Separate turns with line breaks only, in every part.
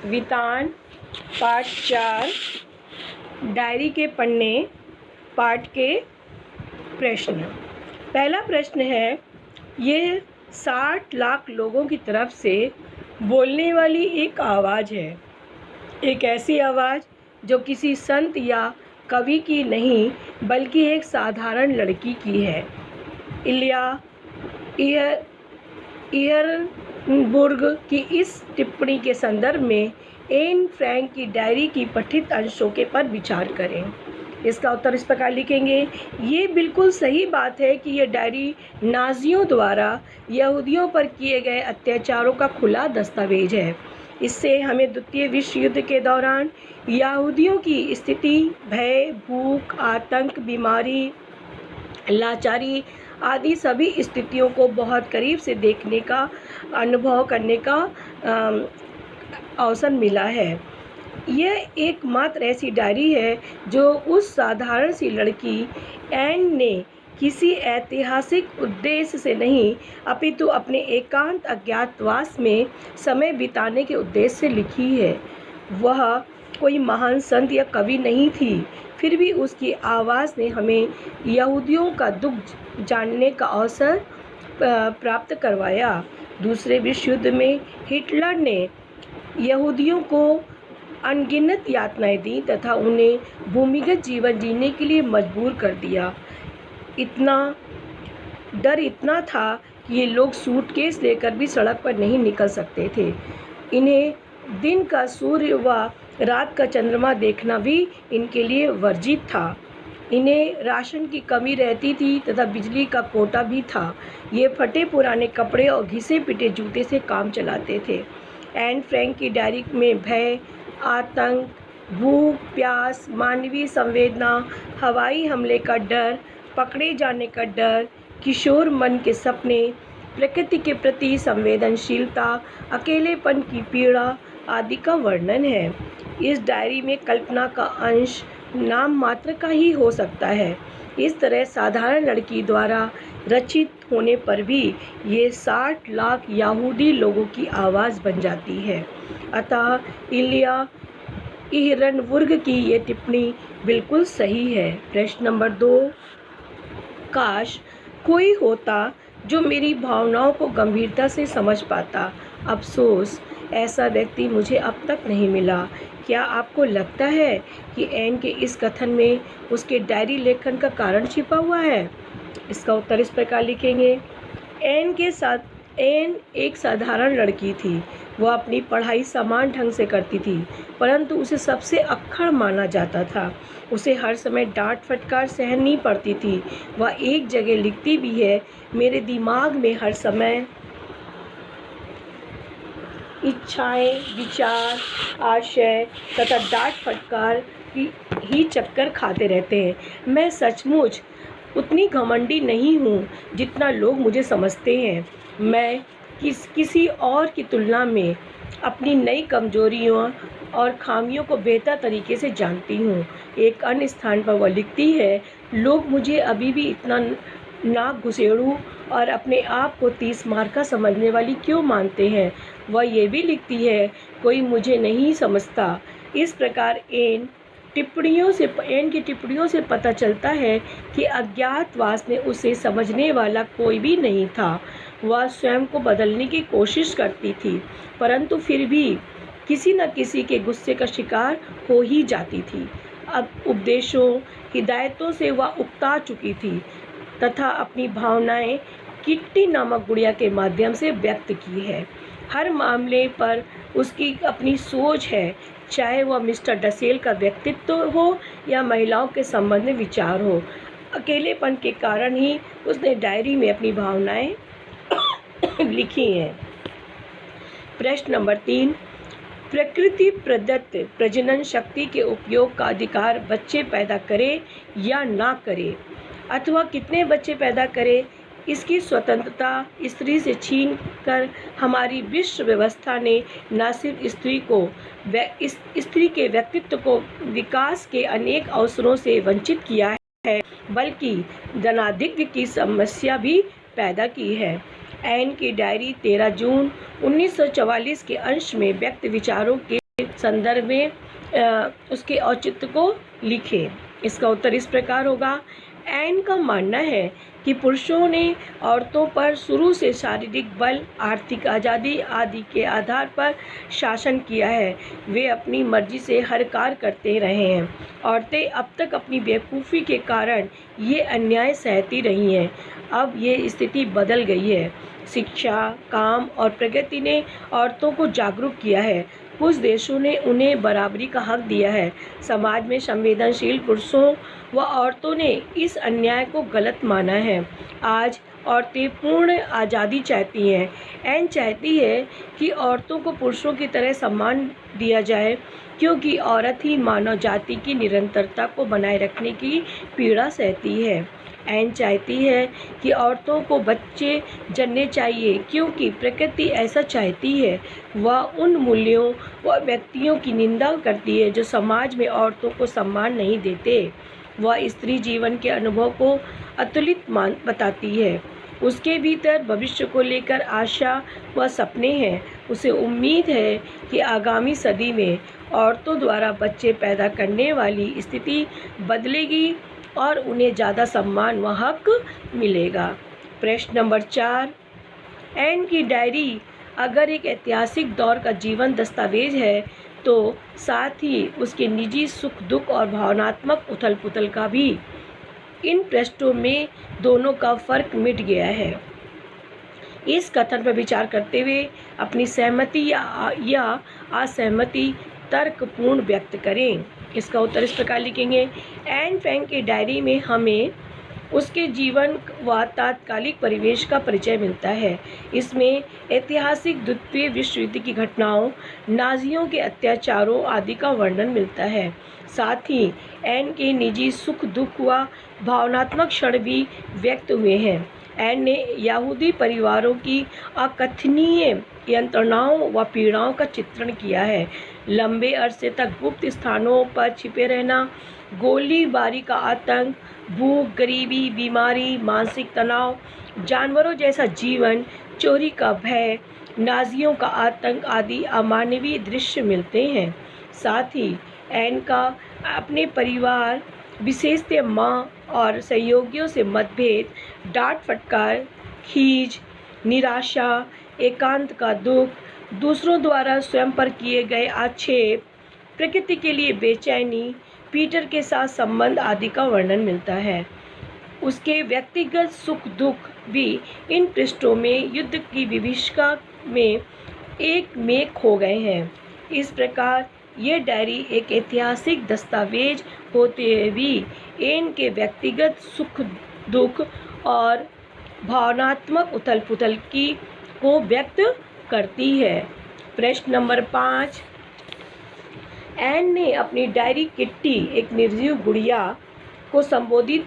वितान पाठ 4 डायरी के पन्ने पाठ के प्रश्न। पहला प्रश्न है, ये 60 लाख लोगों की तरफ से बोलने वाली एक आवाज़ है। एक ऐसी आवाज़ जो किसी संत या कवि की नहीं बल्कि एक साधारण लड़की की है। इलिया इहरनबुर्ग की इस टिप्पणी के संदर्भ में एन फ्रैंक की डायरी की पठित अंशों के पर विचार करें। इसका उत्तर इस प्रकार लिखेंगे। ये बिल्कुल सही बात है कि यह डायरी नाज़ियों द्वारा यहूदियों पर किए गए अत्याचारों का खुला दस्तावेज है। इससे हमें द्वितीय विश्व युद्ध के दौरान यहूदियों की स्थिति, भय, भूख, आतंक, बीमारी, लाचारी आदि सभी स्थितियों को बहुत करीब से देखने का, अनुभव करने का अवसर मिला है। यह एकमात्र ऐसी डायरी है जो उस साधारण सी लड़की एन ने किसी ऐतिहासिक उद्देश्य से नहीं अपितु अपने एकांत अज्ञातवास में समय बिताने के उद्देश्य से लिखी है। वह कोई महान संत या कवि नहीं थी, फिर भी उसकी आवाज़ ने हमें यहूदियों का दुख जानने का अवसर प्राप्त करवाया। दूसरे विश्व युद्ध में हिटलर ने यहूदियों को अनगिनत यातनाएं दी तथा उन्हें भूमिगत जीवन जीने के लिए मजबूर कर दिया। डर इतना था कि ये लोग सूटकेस लेकर भी सड़क पर नहीं निकल सकते थे। इन्हें दिन का सूर्य व रात का चंद्रमा देखना भी इनके लिए वर्जित था। इन्हें राशन की कमी रहती थी तथा बिजली का कोटा भी था। ये फटे पुराने कपड़े और घिसे पिटे जूते से काम चलाते थे। एन फ्रैंक की डायरी में भय, आतंक, भूख, प्यास, मानवीय संवेदना, हवाई हमले का डर, पकड़े जाने का डर, किशोर मन के सपने, प्रकृति के प्रति संवेदनशीलता, अकेलेपन की पीड़ा आदि का वर्णन है। इस डायरी में कल्पना का अंश नाम मात्र का ही हो सकता है। इस तरह साधारण लड़की द्वारा रचित होने पर भी ये 60 लाख यहूदी लोगों की आवाज़ बन जाती है। अतः इलिया इहरनबुर्ग की ये टिप्पणी बिल्कुल सही है। प्रश्न नंबर 2, काश कोई होता जो मेरी भावनाओं को गंभीरता से समझ पाता। अफसोस ऐसा व्यक्ति मुझे अब तक नहीं मिला। क्या आपको लगता है कि एन के इस कथन में उसके डायरी लेखन का कारण छिपा हुआ है? इसका उत्तर इस प्रकार लिखेंगे। एन एक साधारण लड़की थी। वह अपनी पढ़ाई समान ढंग से करती थी, परंतु उसे सबसे अक्खड़ माना जाता था। उसे हर समय डांट फटकार सहनी पड़ती थी। वह एक जगह लिखती भी है, मेरे दिमाग में हर समय इच्छाएं, विचार, आशय तथा डांट फटकार ही चक्कर खाते रहते हैं। मैं सचमुच उतनी घमंडी नहीं हूँ जितना लोग मुझे समझते हैं। मैं किसी और की तुलना में अपनी नई कमजोरियों और खामियों को बेहतर तरीके से जानती हूँ। एक अन्य स्थान पर वह लिखती है, लोग मुझे अभी भी इतना नाक घुसेड़ू और अपने आप को 30 मार्का समझने वाली क्यों मानते हैं। वह ये भी लिखती है, कोई मुझे नहीं समझता। इस प्रकार एन की टिप्पणियों से पता चलता है कि अज्ञातवास में उसे समझने वाला कोई भी नहीं था। वह स्वयं को बदलने की कोशिश करती थी, परंतु फिर भी किसी न किसी के गुस्से का शिकार हो ही जाती थी। अब उपदेशों, हिदायतों से वह उकता चुकी थी तथा अपनी भावनाएं किट्टी नामक गुड़िया के माध्यम से व्यक्त की है। हर मामले पर उसकी अपनी सोच है, चाहे वह मिस्टर डसेल का व्यक्तित्व हो या महिलाओं के संबंध में विचार हो। अकेलेपन के कारण ही उसने डायरी में अपनी भावनाएं लिखी हैं। प्रश्न नंबर 3, प्रकृति प्रदत्त प्रजनन शक्ति के उपयोग का अधिकार बच्चे पैदा करे या ना करे, अथवा कितने बच्चे पैदा करे, इसकी स्वतंत्रता स्त्री से छीन कर हमारी विश्व व्यवस्था ने न सिर्फ स्त्री के व्यक्तित्व को विकास के अनेक अवसरों से वंचित किया है, बल्कि धनाधिक्य की समस्या भी पैदा की है। एन की डायरी 13 जून 1944 के अंश में व्यक्त विचारों के संदर्भ में उसके औचित्य को लिखें। इसका उत्तर इस प्रकार होगा। एन का मानना है कि पुरुषों ने औरतों पर शुरू से शारीरिक बल, आर्थिक आज़ादी आदि के आधार पर शासन किया है। वे अपनी मर्जी से हर कार्य करते रहे हैं। औरतें अब तक अपनी बेवकूफ़ी के कारण ये अन्याय सहती रही हैं। अब ये स्थिति बदल गई है। शिक्षा, काम और प्रगति ने औरतों को जागरूक किया है। कुछ देशों ने उन्हें बराबरी का हक दिया है। समाज में संवेदनशील पुरुषों व औरतों ने इस अन्याय को गलत माना है। आज औरतें पूर्ण आज़ादी चाहती हैं। एन चाहती है कि औरतों को पुरुषों की तरह सम्मान दिया जाए, क्योंकि औरत ही मानव जाति की निरंतरता को बनाए रखने की पीड़ा सहती है। एन चाहती है कि औरतों को बच्चे जन्ने चाहिए, क्योंकि प्रकृति ऐसा चाहती है। वह उन मूल्यों व व्यक्तियों की निंदा करती है जो समाज में औरतों को सम्मान नहीं देते। वह स्त्री जीवन के अनुभव को अतुलित बताती है। उसके भीतर भविष्य को लेकर आशा व सपने हैं। उसे उम्मीद है कि आगामी सदी में औरतों द्वारा बच्चे पैदा करने वाली स्थिति बदलेगी और उन्हें ज़्यादा सम्मान व हक मिलेगा। प्रश्न नंबर 4, एन की डायरी अगर एक ऐतिहासिक दौर का जीवन दस्तावेज है तो साथ ही उसके निजी सुख दुख और भावनात्मक उथल पुथल का भी। इन पृष्ठों में दोनों का फर्क मिट गया है। इस कथन पर विचार करते हुए अपनी सहमति या असहमति तर्कपूर्ण व्यक्त करें। इसका उत्तर इस प्रकार लिखेंगे। एन फ्रैंक की डायरी में हमें उसके जीवन व तात्कालिक परिवेश का परिचय मिलता है। इसमें ऐतिहासिक द्वितीय विश्व युद्ध की घटनाओं, नाज़ियों के अत्याचारों आदि का वर्णन मिलता है। साथ ही एन के निजी सुख दुख व भावनात्मक क्षण भी व्यक्त हुए हैं। एन ने यहूदी परिवारों की अकथनीय यंत्रणाओं व पीड़ाओं का चित्रण किया है। लंबे अरसे तक गुप्त स्थानों पर छिपे रहना, गोलीबारी का आतंक, भूख, गरीबी, बीमारी, मानसिक तनाव, जानवरों जैसा जीवन, चोरी का भय, नाज़ियों का आतंक आदि अमानवीय दृश्य मिलते हैं। साथ ही एन का अपने परिवार, विशेषतः माँ और सहयोगियों से मतभेद, डांट फटकार, खीज, निराशा, एकांत का दुख, दूसरों द्वारा स्वयं पर किए गए आक्षेप, प्रकृति के लिए बेचैनी, पीटर के साथ संबंध आदि का वर्णन मिलता है। उसके व्यक्तिगत सुख दुख भी इन पृष्ठों में युद्ध की विभीषिका में एक में खो गए हैं। इस प्रकार ये डायरी एक ऐतिहासिक दस्तावेज होते हुए भी एन के व्यक्तिगत सुख दुख और भावनात्मक उथल पुथल को व्यक्त करती है। प्रश्न नंबर 5, एन ने अपनी डायरी किट्टी, एक निर्जीव गुड़िया, को संबोधित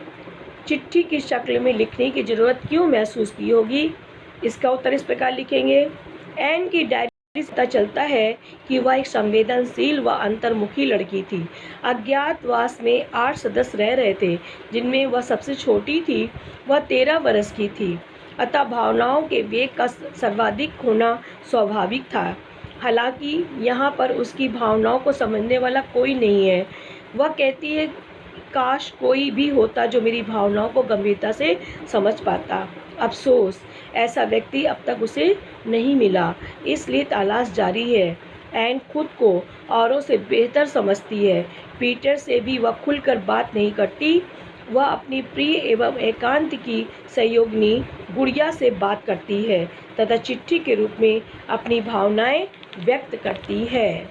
चिट्ठी की शक्ल में लिखने की जरूरत क्यों महसूस की होगी? इसका उत्तर इस प्रकार लिखेंगे। एन की डायरी से पता चलता है कि वह एक संवेदनशील व अंतर्मुखी लड़की थी। अज्ञातवास में 8 सदस्य रह रहे थे, जिनमें वह सबसे छोटी थी। वह 13 वर्ष की थी, अतः भावनाओं के वेग का सर्वाधिक होना स्वाभाविक था। हालांकि यहाँ पर उसकी भावनाओं को समझने वाला कोई नहीं है। वह कहती है, काश कोई भी होता जो मेरी भावनाओं को गंभीरता से समझ पाता। अफसोस, ऐसा व्यक्ति अब तक उसे नहीं मिला, इसलिए तलाश जारी है। एन खुद को औरों से बेहतर समझती है। पीटर से भी वह खुलकर बात नहीं करती। वह अपनी प्रिय एवं एकांत की सहयोगिनी गुड़िया से बात करती है तथा चिट्ठी के रूप में अपनी भावनाएं व्यक्त करती है।